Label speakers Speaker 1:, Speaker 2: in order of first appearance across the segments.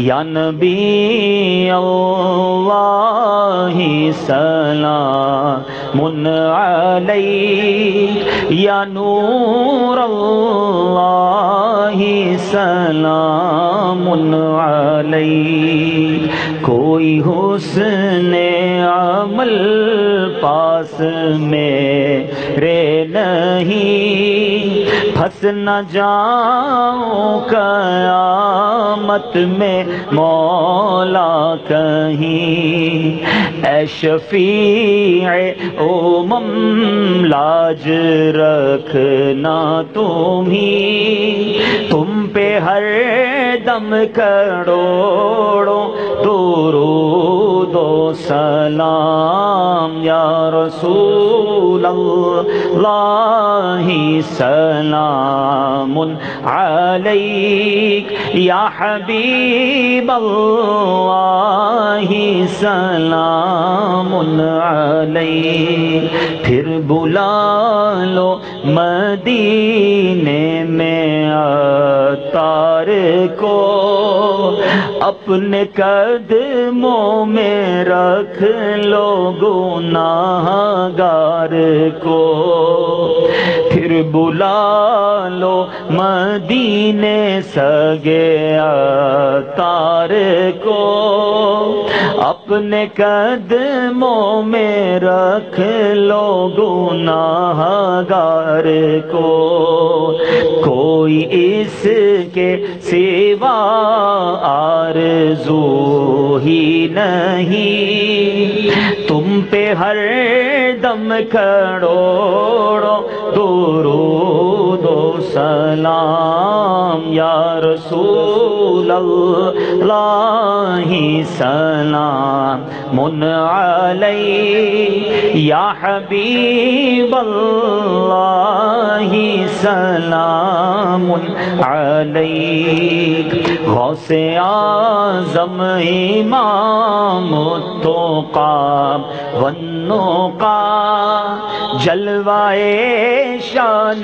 Speaker 1: یا نبی اللہ سلام علیک، یا نور اللہ سلام علیک۔ کوئی حسن عمل پاس میرے نہیں، پھنس نہ جاؤں قیامت میں مولا کہیں۔ اے شفیع امم لاج رکھنا تم پہ ہر دم کروڑوں درود و سلام۔ یا رسول اللہ سلام علیک، یا حبیب اللہ سلام علیک۔ پھر بلا لو مدینے میں عطار کو، اپنے قدموں میں رکھ لو گناہگار کو۔ پھر بلا لو مدینے سگے عطار کو، اپنے قدموں میں رکھ لو گناہگار کو۔ کوئی اس کے سوا آرزو ہی نہیں، تم پہ ہر دم کروڑوں درود و سلام۔ یا رسول اللہ سلام علیک، یا حبیب اللہ سلام علیک۔ غوث اعظم امام التقیٰ والنقیٰ، جلوائے شان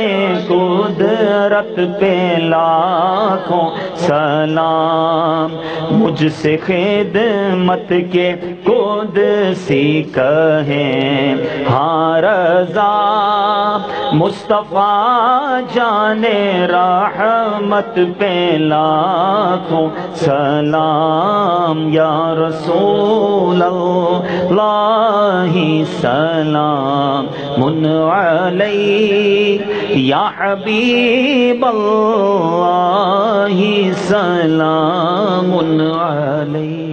Speaker 1: قدرت پہ لاکھوں سلام۔ مجھ سے خدمت کے قدسی کہیں ہاں رضا، مصطفیٰ جان رحمت پہ لاکھوں سلام۔ یا رسول اللہ سلام علیک، یا حبیب اللہ سلام علیک۔